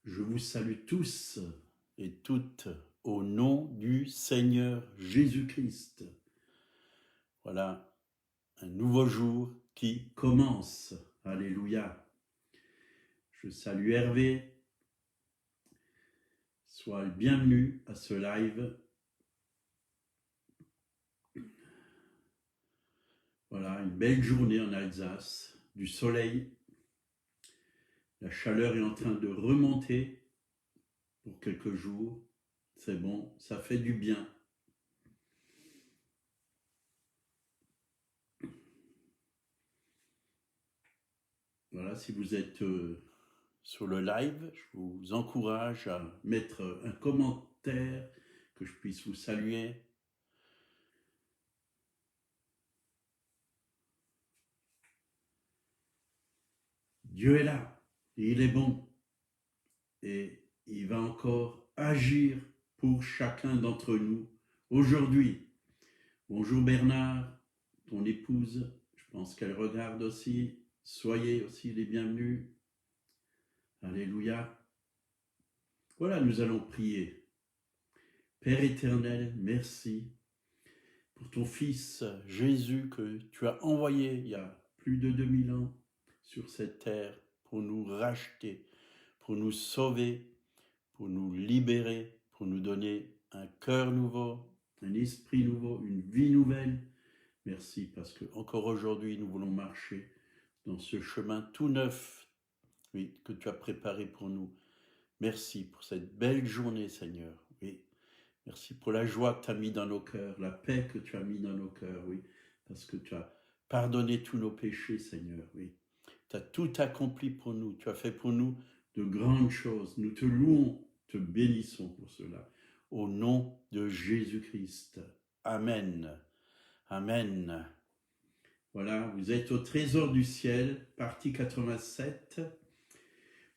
Je vous salue tous et toutes au nom du Seigneur Jésus-Christ. Voilà un nouveau jour qui commence. Alléluia. Je salue Hervé. Sois le bienvenu à ce live. Voilà, une belle journée en Alsace, du soleil. La chaleur est en train de remonter pour quelques jours. C'est bon, ça fait du bien. Voilà, si vous êtes sur le live, je vous encourage à mettre un commentaire, que je puisse vous saluer. Dieu est là, et il est bon, et il va encore agir pour chacun d'entre nous aujourd'hui. Bonjour Bernard, ton épouse, je pense qu'elle regarde aussi. Soyez aussi les bienvenus. Alléluia. Voilà, nous allons prier. Père éternel, merci pour ton Fils Jésus que tu as envoyé il y a plus de 2000 ans sur cette terre pour nous racheter, pour nous sauver, pour nous libérer, pour nous donner un cœur nouveau, un esprit nouveau, une vie nouvelle. Merci parce que encore aujourd'hui nous voulons marcher dans ce chemin tout neuf, oui, que tu as préparé pour nous. Merci pour cette belle journée, Seigneur. Oui. Merci pour la joie que tu as mis dans nos cœurs, la paix que tu as mis dans nos cœurs, oui, parce que tu as pardonné tous nos péchés, Seigneur, oui. Tu as tout accompli pour nous, tu as fait pour nous de grandes choses. Nous te louons, te bénissons pour cela. Au nom de Jésus-Christ. Amen. Amen. Voilà, vous êtes au trésor du ciel, partie 87.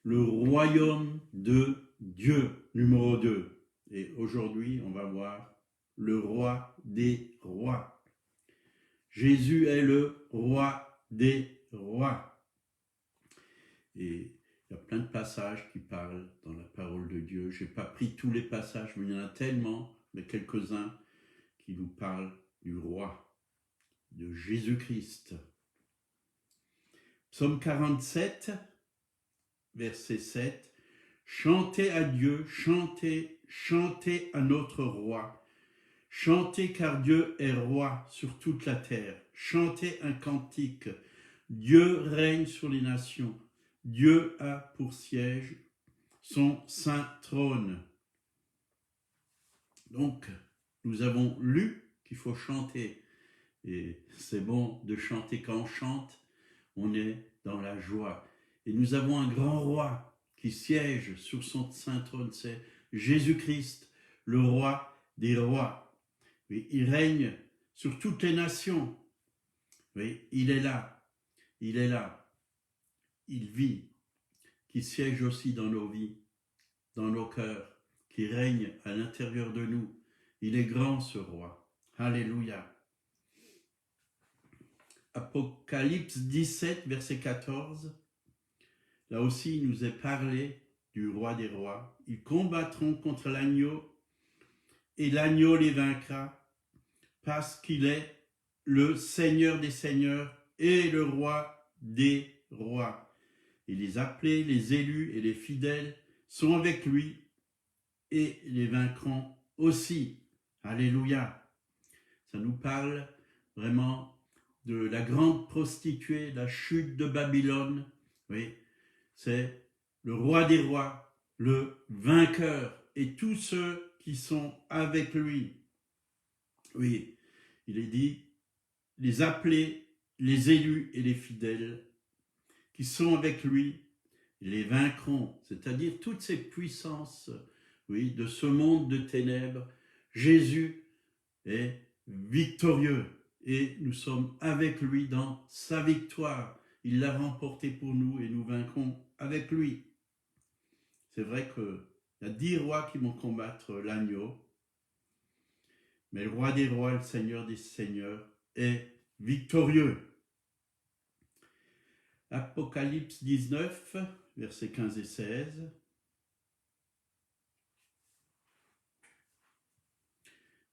Le royaume de Dieu, numéro 2. Et aujourd'hui, on va voir le roi des rois. Jésus est le roi des rois. Et il y a plein de passages qui parlent dans la parole de Dieu. Je n'ai pas pris tous les passages, mais il y en a tellement, mais quelques-uns qui nous parlent du roi, de Jésus-Christ. Psaume 47, verset 7. Chantez à Dieu, chantez, chantez à notre roi. Chantez car Dieu est roi sur toute la terre. Chantez un cantique. Dieu règne sur les nations. Dieu a pour siège son saint trône. Donc, nous avons lu qu'il faut chanter. Et c'est bon de chanter. Quand on chante, on est dans la joie. Et nous avons un grand roi qui siège sur son saint trône, c'est Jésus-Christ, le roi des rois. Oui, il règne sur toutes les nations. Oui, il est là, il est là, il vit, qui siège aussi dans nos vies, dans nos cœurs, qui règne à l'intérieur de nous. Il est grand ce roi. Alléluia. Apocalypse 17, verset 14. Là aussi, il nous est parlé du roi des rois. Ils combattront contre l'agneau et l'agneau les vaincra parce qu'il est le Seigneur des seigneurs et le roi des rois. Et les appelés, les élus et les fidèles sont avec lui et les vaincront aussi. Alléluia. Ça nous parle vraiment de la grande prostituée, la chute de Babylone. Oui, c'est le roi des rois, le vainqueur, et tous ceux qui sont avec lui. Oui, il est dit, les appelés, les élus et les fidèles qui sont avec lui, les vaincront, c'est-à-dire toutes ces puissances, oui, de ce monde de ténèbres. Jésus est victorieux et nous sommes avec lui dans sa victoire. Il l'a remporté pour nous et nous vaincrons avec lui. C'est vrai qu'il y a 10 rois qui vont combattre l'agneau, mais le roi des rois, le Seigneur des seigneurs, est victorieux. Apocalypse 19, versets 15 et 16.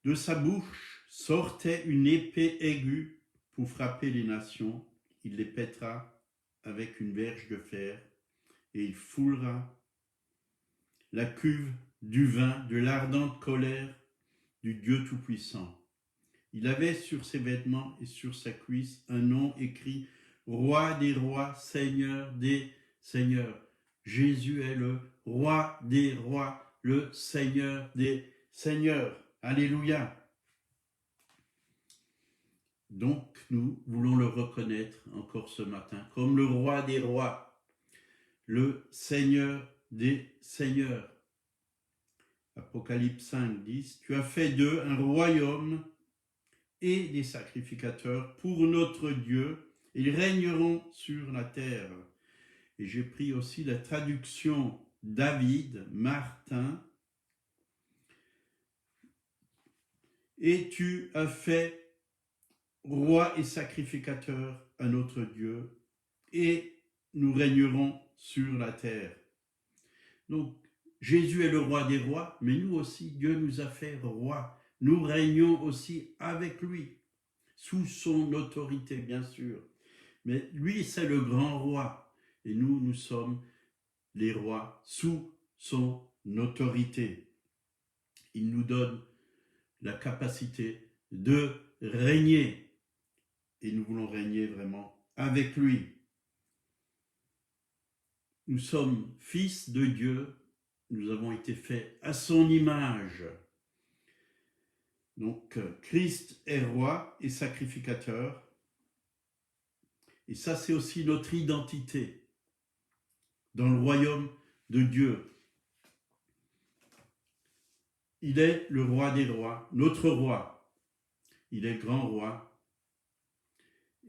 De sa bouche sortait une épée aiguë pour frapper les nations. Il les pètera avec une verge de fer et il foulera la cuve du vin de l'ardente colère du Dieu Tout-Puissant. Il avait sur ses vêtements et sur sa cuisse un nom écrit « Roi des rois, Seigneur des seigneurs ». Jésus est le Roi des rois, le Seigneur des seigneurs. Alléluia. Donc, nous voulons le reconnaître encore ce matin comme le Roi des rois, le Seigneur des seigneurs. Apocalypse 5, 10, « Tu as fait d'eux un royaume et des sacrificateurs pour notre Dieu, ils régneront sur la terre. » Et j'ai pris aussi la traduction David, Martin. « Et tu as fait roi et sacrificateur à notre Dieu, et nous régnerons sur la terre. » Donc, Jésus est le roi des rois, mais nous aussi, Dieu nous a fait roi. Nous régnons aussi avec lui, sous son autorité, bien sûr. Mais lui, c'est le grand roi, et nous, nous sommes les rois sous son autorité. Il nous donne la capacité de régner, et nous voulons régner vraiment avec lui. Nous sommes fils de Dieu, nous avons été faits à son image. Donc, Christ est roi et sacrificateur. Et ça, c'est aussi notre identité dans le royaume de Dieu. Il est le roi des rois, notre roi. Il est le grand roi.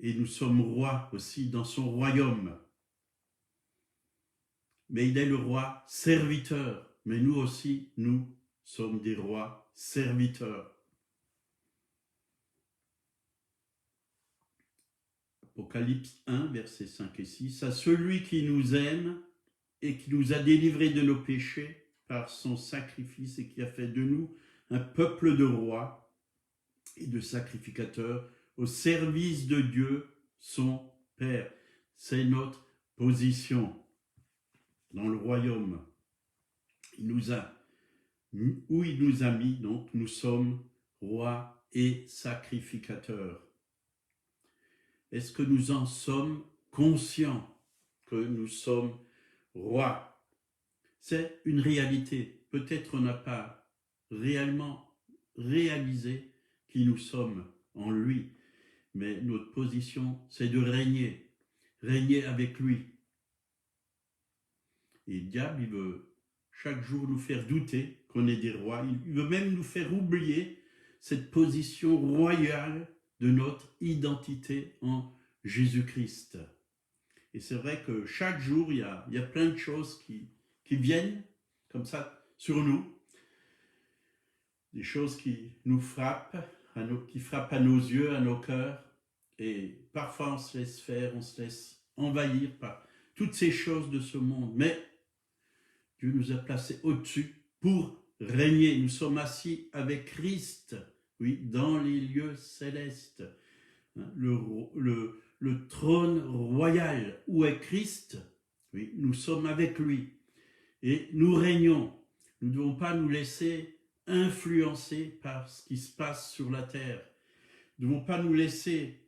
Et nous sommes rois aussi dans son royaume. Mais il est le roi serviteur. Mais nous aussi, nous sommes des rois serviteurs. Apocalypse 1, versets 5 et 6. « À celui qui nous aime et qui nous a délivrés de nos péchés par son sacrifice et qui a fait de nous un peuple de rois et de sacrificateurs au service de Dieu, son Père. » C'est notre position dans le royaume. Il nous a mis, donc nous sommes rois et sacrificateurs. Est-ce que nous en sommes conscients que nous sommes rois? C'est une réalité. Peut-être on n'a pas réellement réalisé qui nous sommes en lui, mais notre position, c'est de régner avec lui. Et le diable, il veut chaque jour nous faire douter qu'on est des rois. Il veut même nous faire oublier cette position royale de notre identité en Jésus-Christ. Et c'est vrai que chaque jour, il y a plein de choses qui viennent comme ça sur nous, des choses qui nous frappent, qui frappent à nos yeux, à nos cœurs, et parfois on se laisse faire, on se laisse envahir par toutes ces choses de ce monde. Mais Dieu nous a placés au-dessus pour régner. Nous sommes assis avec Christ, oui, dans les lieux célestes. Le trône royal où est Christ, oui, nous sommes avec lui et nous régnons. Nous ne devons pas nous laisser influencer par ce qui se passe sur la terre. Nous ne devons pas nous laisser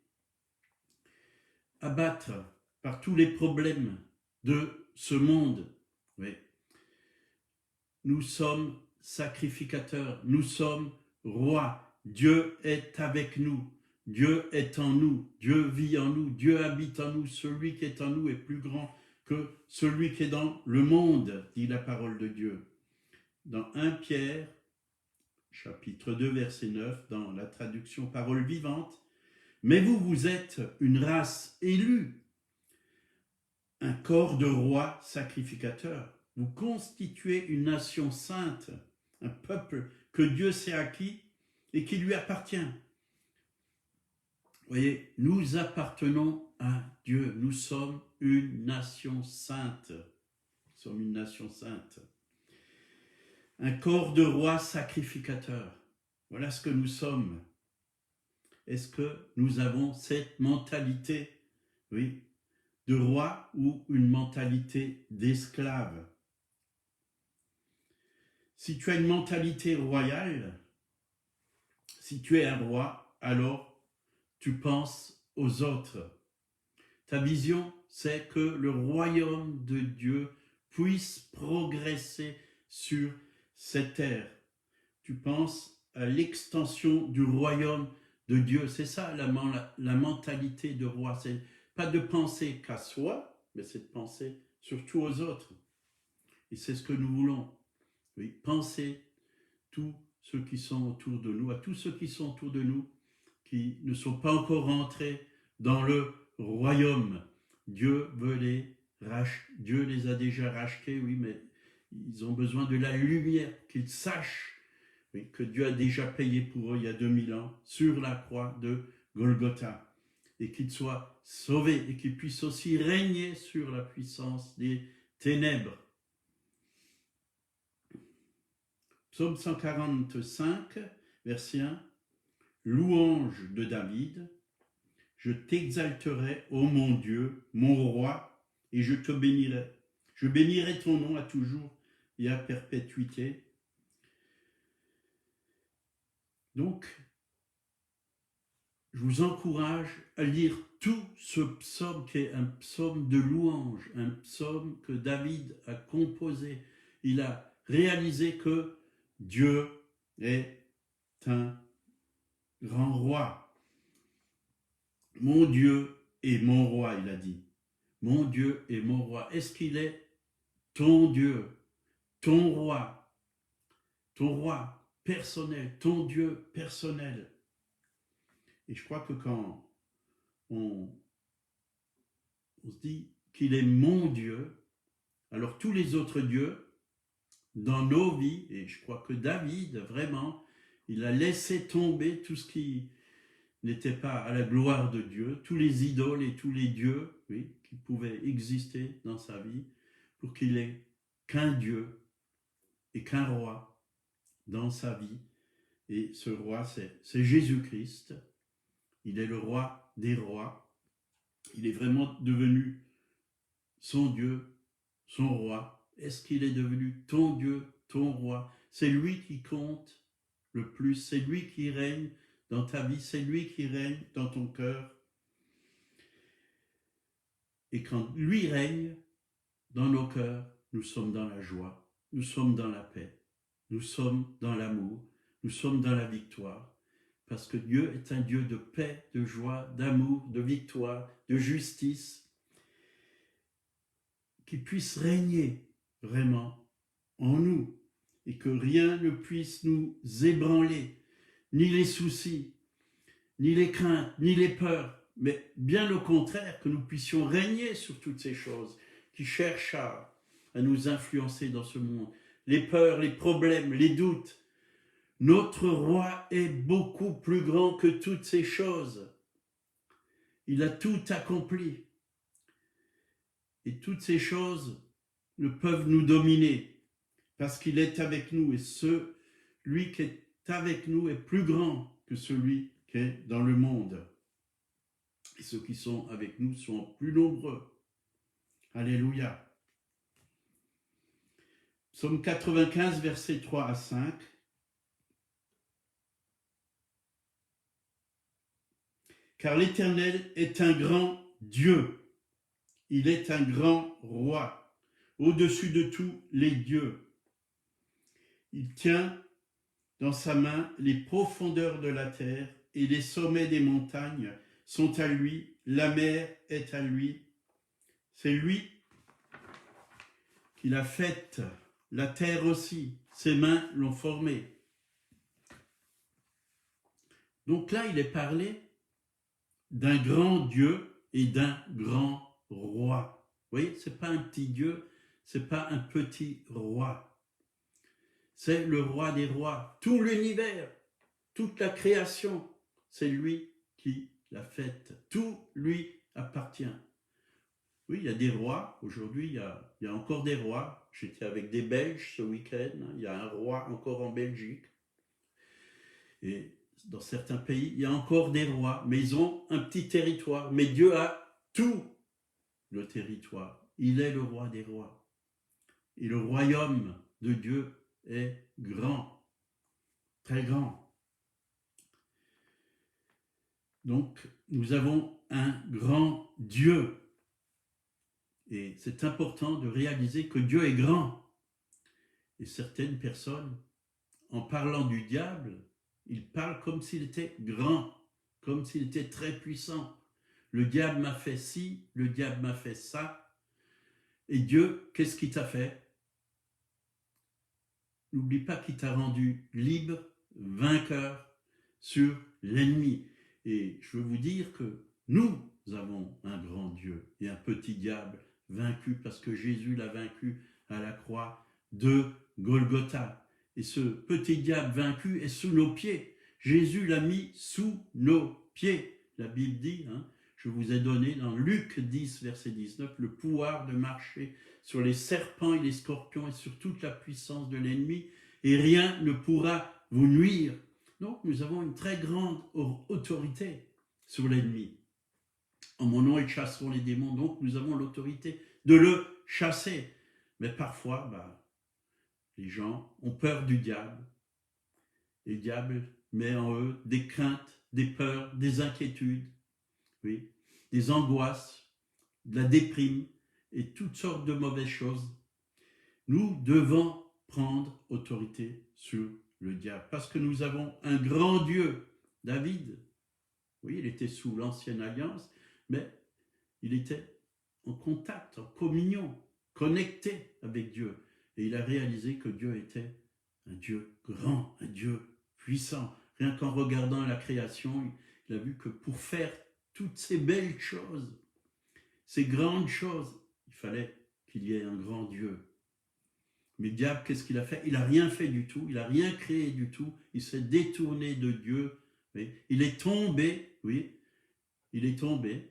abattre par tous les problèmes de ce monde. Oui. Nous sommes sacrificateurs, nous sommes rois. Dieu est avec nous. Dieu est en nous, Dieu vit en nous, Dieu habite en nous. Celui qui est en nous est plus grand que celui qui est dans le monde, dit la parole de Dieu. Dans 1 Pierre, chapitre 2, verset 9, dans la traduction Parole vivante, « Mais vous, vous êtes une race élue, un corps de rois sacrificateurs. Vous constituez une nation sainte, un peuple que Dieu s'est acquis et qui lui appartient. » Vous voyez, nous appartenons à Dieu. Nous sommes une nation sainte. Nous sommes une nation sainte. Un corps de rois sacrificateurs. Voilà ce que nous sommes. Est-ce que nous avons cette mentalité, oui, de roi ou une mentalité d'esclave? Si tu as une mentalité royale, si tu es un roi, alors tu penses aux autres. Ta vision, c'est que le royaume de Dieu puisse progresser sur cette terre. Tu penses à l'extension du royaume de Dieu. C'est ça la mentalité de roi. C'est pas de penser qu'à soi, mais c'est de penser surtout aux autres. Et c'est ce que nous voulons. Oui, penser tous ceux qui sont autour de nous, à tous ceux qui sont autour de nous, qui ne sont pas encore entrés dans le royaume. Dieu les a déjà rachetés, oui, mais ils ont besoin de la lumière, qu'ils sachent, oui, que Dieu a déjà payé pour eux il y a 2000 ans sur la croix de Golgotha, et qu'ils soient sauvés et qu'ils puissent aussi régner sur la puissance des ténèbres. Psaume 145, verset 1, louange de David. Je t'exalterai, ô mon Dieu, mon roi, et je te bénirai. Je bénirai ton nom à toujours et à perpétuité. Donc, je vous encourage à lire tout ce psaume qui est un psaume de louange, un psaume que David a composé. Il a réalisé que Dieu est un grand roi. Mon Dieu est mon roi, il a dit. Mon Dieu est mon roi. Est-ce qu'il est ton Dieu, ton roi personnel, ton Dieu personnel? Et je crois que quand on se dit qu'il est mon Dieu, alors tous les autres dieux dans nos vies, et je crois que David, vraiment, il a laissé tomber tout ce qui n'était pas à la gloire de Dieu, tous les idoles et tous les dieux, oui, qui pouvaient exister dans sa vie, pour qu'il ait qu'un Dieu et qu'un roi dans sa vie. Et ce roi, c'est Jésus-Christ. Il est le roi des rois. Il est vraiment devenu son Dieu, son roi. Est-ce qu'il est devenu ton Dieu, ton roi? C'est lui qui compte le plus. C'est lui qui règne dans ta vie. C'est lui qui règne dans ton cœur. Et quand lui règne dans nos cœurs, nous sommes dans la joie, nous sommes dans la paix, nous sommes dans l'amour, nous sommes dans la victoire. Parce que Dieu est un Dieu de paix, de joie, d'amour, de victoire, de justice, qui puisse régner vraiment en nous et que rien ne puisse nous ébranler, ni les soucis, ni les craintes, ni les peurs, mais bien au contraire, que nous puissions régner sur toutes ces choses qui cherchent à nous influencer dans ce monde. Les peurs, les problèmes, les doutes. Notre roi est beaucoup plus grand que toutes ces choses. Il a tout accompli. Et toutes ces choses ne peuvent nous dominer parce qu'il est avec nous. Et celui qui est avec nous est plus grand que celui qui est dans le monde. Et ceux qui sont avec nous sont plus nombreux. Alléluia. Psaume 95, versets 3 à 5. Car l'Éternel est un grand Dieu. Il est un grand roi, au-dessus de tous les dieux. Il tient dans sa main les profondeurs de la terre et les sommets des montagnes sont à lui, la mer est à lui. C'est lui qui l'a faite, la terre aussi, ses mains l'ont formée. Donc là, il est parlé d'un grand Dieu et d'un grand roi. Vous voyez, ce n'est pas un petit Dieu, ce n'est pas un petit roi. C'est le roi des rois. Tout l'univers, toute la création, c'est lui qui l'a faite. Tout lui appartient. Oui, il y a des rois. Aujourd'hui, il y a encore des rois. J'étais avec des Belges ce week-end. Il y a un roi encore en Belgique. Et dans certains pays, il y a encore des rois, mais ils ont un petit territoire. Mais Dieu a tout le territoire. Il est le roi des rois. Et le royaume de Dieu est grand, très grand. Donc, nous avons un grand Dieu. Et c'est important de réaliser que Dieu est grand. Et certaines personnes, en parlant du diable, ils parlent comme s'il était grand, comme s'il était très puissant. Le diable m'a fait ci, le diable m'a fait ça. Et Dieu, qu'est-ce qu'il t'a fait? N'oublie pas qu'il t'a rendu libre, vainqueur sur l'ennemi. Et je veux vous dire que nous avons un grand Dieu et un petit diable vaincu parce que Jésus l'a vaincu à la croix de Golgotha. Et ce petit diable vaincu est sous nos pieds. Jésus l'a mis sous nos pieds. La Bible dit, je vous ai donné dans Luc 10, verset 19, le pouvoir de marcher sur les serpents et les scorpions et sur toute la puissance de l'ennemi, et rien ne pourra vous nuire. Donc nous avons une très grande autorité sur l'ennemi. En mon nom, ils chasseront les démons, donc nous avons l'autorité de le chasser. Mais parfois, les gens ont peur du diable. Et le diable met en eux des craintes, des peurs, des inquiétudes, oui, des angoisses, de la déprime et toutes sortes de mauvaises choses. Nous devons prendre autorité sur le diable parce que nous avons un grand Dieu. David, oui, il était sous l'ancienne alliance, mais il était en contact, en communion, connecté avec Dieu. Et il a réalisé que Dieu était un Dieu grand, un Dieu puissant. Rien qu'en regardant la création, il a vu que pour faire toutes ces belles choses, ces grandes choses, il fallait qu'il y ait un grand Dieu. Mais le diable, qu'est-ce qu'il a fait? Il n'a rien fait du tout, il n'a rien créé du tout, il s'est détourné de Dieu. Oui. Il est tombé, oui, il est tombé,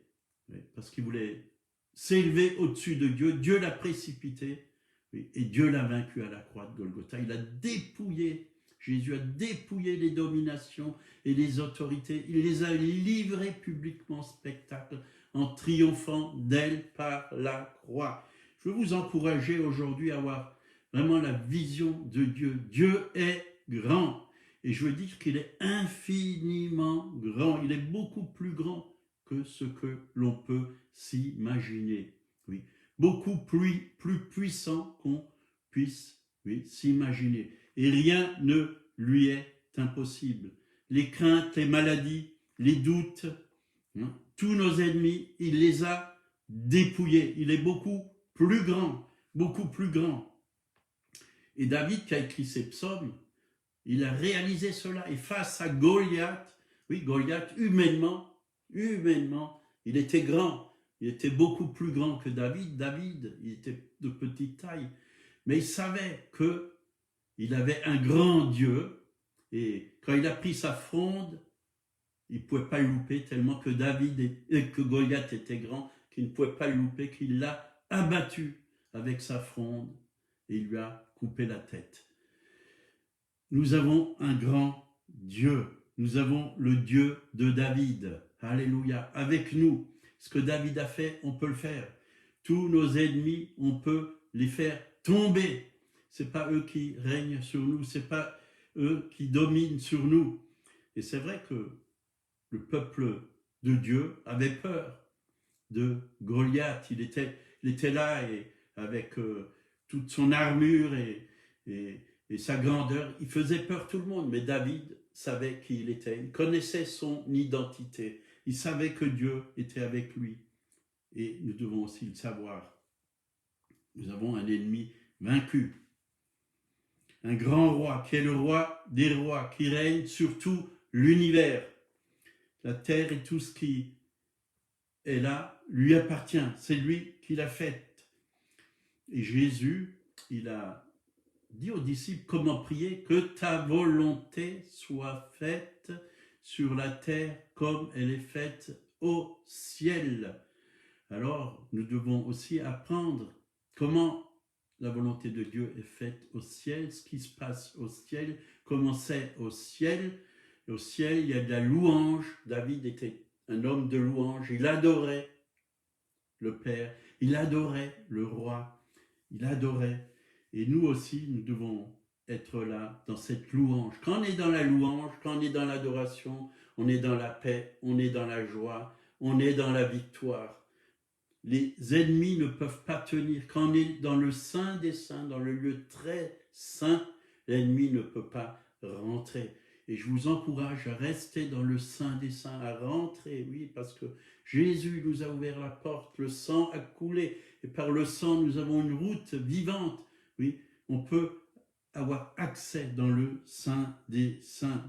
oui, parce qu'il voulait s'élever au-dessus de Dieu. Dieu l'a précipité, oui, et Dieu l'a vaincu à la croix de Golgotha. Il a dépouillé, Jésus a dépouillé les dominations et les autorités. Il les a livrées publiquement en spectacle en triomphant d'elles par la croix. Je veux vous encourager aujourd'hui à avoir vraiment la vision de Dieu. Dieu est grand. Et je veux dire qu'il est infiniment grand. Il est beaucoup plus grand que ce que l'on peut s'imaginer. Oui. Beaucoup plus puissant qu'on puisse, oui, s'imaginer. Et rien ne lui est impossible. Les craintes, les maladies, les doutes, tous nos ennemis, il les a dépouillés. Il est beaucoup plus grand, beaucoup plus grand. Et David, qui a écrit ces psaumes, il a réalisé cela. Et face à Goliath, oui, Goliath, humainement, il était grand. Il était beaucoup plus grand que David. David, il était de petite taille. Mais il savait qu'il avait un grand Dieu. Et quand il a pris sa fronde, il ne pouvait pas le louper tellement que que Goliath était grand, qu'il ne pouvait pas le louper, qu'il l'a abattu avec sa fronde et il lui a coupé la tête. Nous avons un grand Dieu. Nous avons le Dieu de David. Alléluia. Avec nous, ce que David a fait, on peut le faire. Tous nos ennemis, on peut les faire tomber. Ce n'est pas eux qui règnent sur nous, ce n'est pas eux qui dominent sur nous. Et c'est vrai que le peuple de Dieu avait peur de Goliath. Il était là et avec toute son armure et sa grandeur, il faisait peur tout le monde. Mais David savait qui il était. Il connaissait son identité. Il savait que Dieu était avec lui. Et nous devons aussi le savoir. Nous avons un ennemi vaincu. Un grand roi qui est le roi des rois, qui règne sur tout l'univers. La terre et tout ce qui est là lui appartient. C'est lui qui l'a faite. Et Jésus, il a dit aux disciples comment prier, que ta volonté soit faite sur la terre comme elle est faite au ciel. Alors, nous devons aussi apprendre comment la volonté de Dieu est faite au ciel, ce qui se passe au ciel, comment c'est au ciel. Et au ciel, il y a de la louange. David était un homme de louange. Il adorait le Père. Il adorait le roi. Il adorait. Et nous aussi, nous devons être là, dans cette louange. Quand on est dans la louange, quand on est dans l'adoration, on est dans la paix, on est dans la joie, on est dans la victoire. Les ennemis ne peuvent pas tenir. Quand on est dans le Saint des Saints, dans le lieu très saint, l'ennemi ne peut pas rentrer. Et je vous encourage à rester dans le Saint des Saints, à rentrer, oui, parce que Jésus nous a ouvert la porte, le sang a coulé, et par le sang, nous avons une route vivante. Oui, on peut avoir accès dans le Saint des Saints.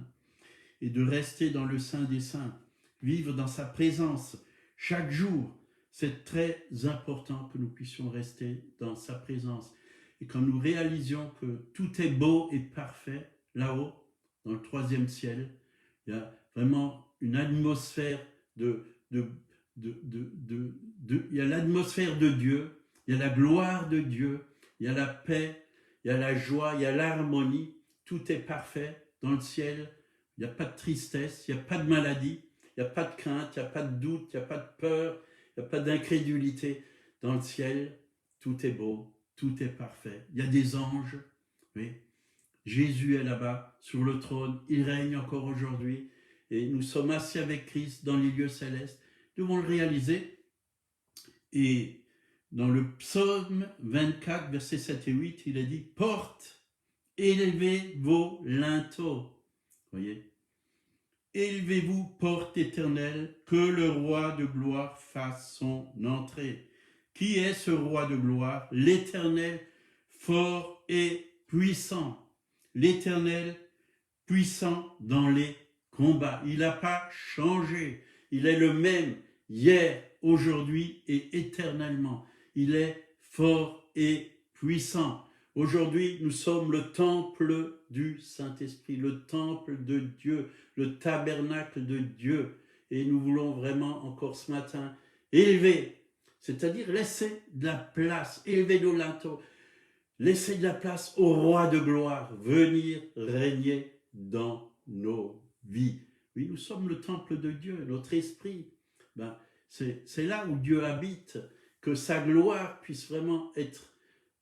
Et de rester dans le Saint des Saints, vivre dans sa présence chaque jour. C'est très important que nous puissions rester dans sa présence. Et quand nous réalisions que tout est beau et parfait, là-haut, dans le 3e ciel, il y a vraiment une atmosphère il y a l'atmosphère de Dieu, il y a la gloire de Dieu, il y a la paix, il y a la joie, il y a l'harmonie, tout est parfait dans le ciel, il n'y a pas de tristesse, il n'y a pas de maladie, il n'y a pas de crainte, il n'y a pas de doute, il n'y a pas de peur, il n'y a pas d'incrédulité. Dans le ciel, tout est beau, tout est parfait. Il y a des anges, oui. Jésus est là-bas, sur le trône, il règne encore aujourd'hui, et nous sommes assis avec Christ dans les lieux célestes. Nous devons le réaliser. Et dans le psaume 24, versets 7 et 8, il a dit « Porte, élevez vos linteaux. » Voyez, élevez-vous, porte éternelle, que le roi de gloire fasse son entrée. Qui est ce roi de gloire? L'Éternel, fort et puissant. L'Éternel, puissant dans les combats. Il n'a pas changé. Il est le même hier, aujourd'hui et éternellement. Il est fort et puissant. Aujourd'hui, nous sommes le temple du Saint-Esprit, le temple de Dieu, le tabernacle de Dieu. Et nous voulons vraiment, encore ce matin, élever, c'est-à-dire laisser de la place, élever nos linteaux, laisser de la place au roi de gloire, venir régner dans nos vies. Oui, nous sommes le temple de Dieu, notre esprit. C'est là où Dieu habite, que sa gloire puisse vraiment être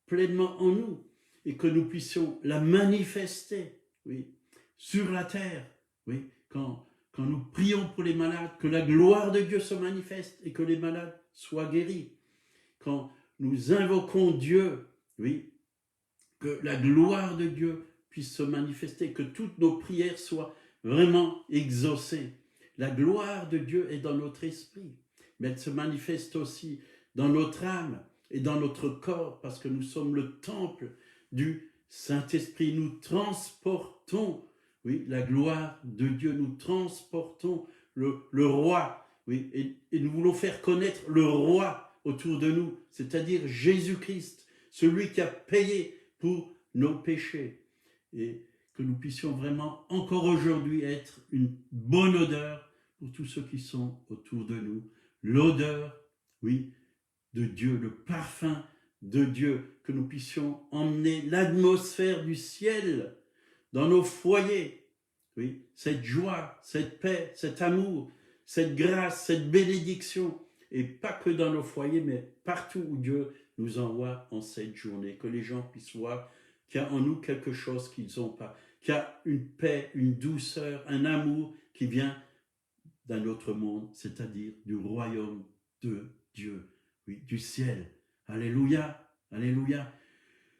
pleinement en nous et que nous puissions la manifester, oui, sur la terre. Oui, quand nous prions pour les malades, que la gloire de Dieu se manifeste et que les malades soient guéris. Quand nous invoquons Dieu, oui, que la gloire de Dieu puisse se manifester, que toutes nos prières soient vraiment exaucées. La gloire de Dieu est dans notre esprit, mais elle se manifeste aussi dans notre âme et dans notre corps, parce que nous sommes le temple du Saint-Esprit. Nous transportons, oui, la gloire de Dieu, nous transportons le roi, oui, et nous voulons faire connaître le roi autour de nous, c'est-à-dire Jésus-Christ, celui qui a payé pour nos péchés, et que nous puissions vraiment encore aujourd'hui être une bonne odeur pour tous ceux qui sont autour de nous, l'odeur, oui, de Dieu, le parfum de Dieu, que nous puissions emmener l'atmosphère du ciel dans nos foyers, oui, cette joie, cette paix, cet amour, cette grâce, cette bénédiction, et pas que dans nos foyers, mais partout où Dieu nous envoie en cette journée, que les gens puissent voir qu'il y a en nous quelque chose qu'ils n'ont pas, qu'il y a une paix, une douceur, un amour qui vient d'un autre monde, c'est-à-dire du royaume de Dieu, oui, du ciel. Alléluia, alléluia.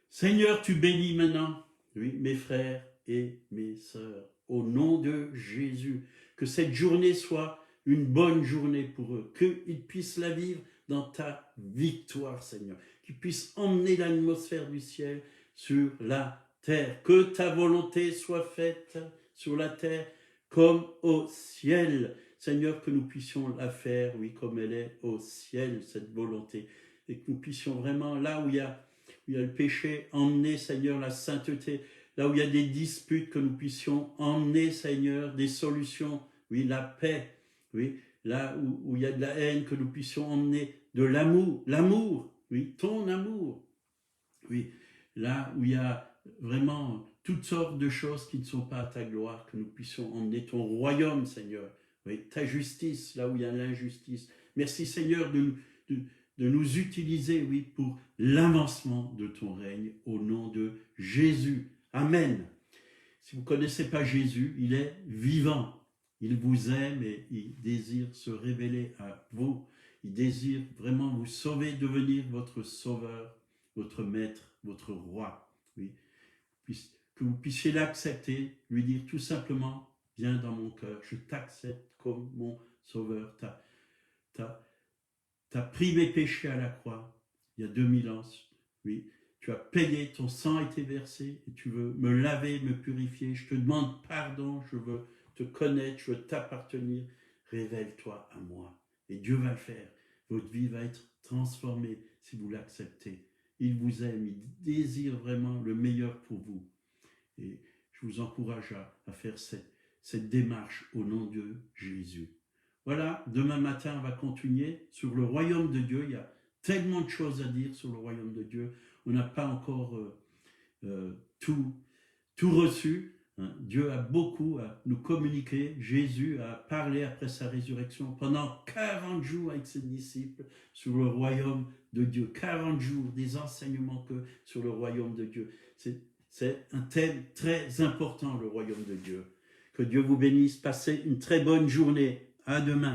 Seigneur, tu bénis maintenant, oui, mes frères et mes sœurs, au nom de Jésus, que cette journée soit une bonne journée pour eux, qu'ils puissent la vivre dans ta victoire, Seigneur, qu'ils puissent emmener l'atmosphère du ciel sur la terre, que ta volonté soit faite sur la terre comme au ciel. Seigneur, que nous puissions la faire, oui, comme elle est au ciel, cette volonté, et que nous puissions vraiment, là où il y a le péché, emmener, Seigneur, la sainteté, là où il y a des disputes, que nous puissions emmener, Seigneur, des solutions, oui, la paix, oui, là où il y a de la haine, que nous puissions emmener de l'amour, oui, ton amour, oui, là où il y a vraiment toutes sortes de choses qui ne sont pas à ta gloire, que nous puissions emmener ton royaume, Seigneur. Oui, ta justice, là où il y a l'injustice. Merci, Seigneur, de, de nous utiliser, oui, pour l'avancement de ton règne, au nom de Jésus. Amen. Si vous ne connaissez pas Jésus, il est vivant. Il vous aime et il désire se révéler à vous. Il désire vraiment vous sauver, devenir votre sauveur, votre maître, votre roi. Oui. Que vous puissiez l'accepter, lui dire tout simplement, viens dans mon cœur, je t'accepte comme mon sauveur. T'as pris mes péchés à la croix, il y a 2000 ans. Oui. Tu as payé, ton sang a été versé et tu veux me laver, me purifier. Je te demande pardon, je veux te connaître, je veux t'appartenir. Révèle-toi à moi. Et Dieu va le faire. Votre vie va être transformée si vous l'acceptez. Il vous aime, il désire vraiment le meilleur pour vous. Et je vous encourage à faire cette démarche au nom de Jésus. Voilà, demain matin, on va continuer sur le royaume de Dieu. Il y a tellement de choses à dire sur le royaume de Dieu. On n'a pas encore tout reçu. Hein. Dieu a beaucoup à nous communiquer. Jésus a parlé après sa résurrection pendant 40 jours avec ses disciples sur le royaume de Dieu. 40 jours, des enseignements sur le royaume de Dieu. C'est un thème très important, le royaume de Dieu. Que Dieu vous bénisse. Passez une très bonne journée. À demain.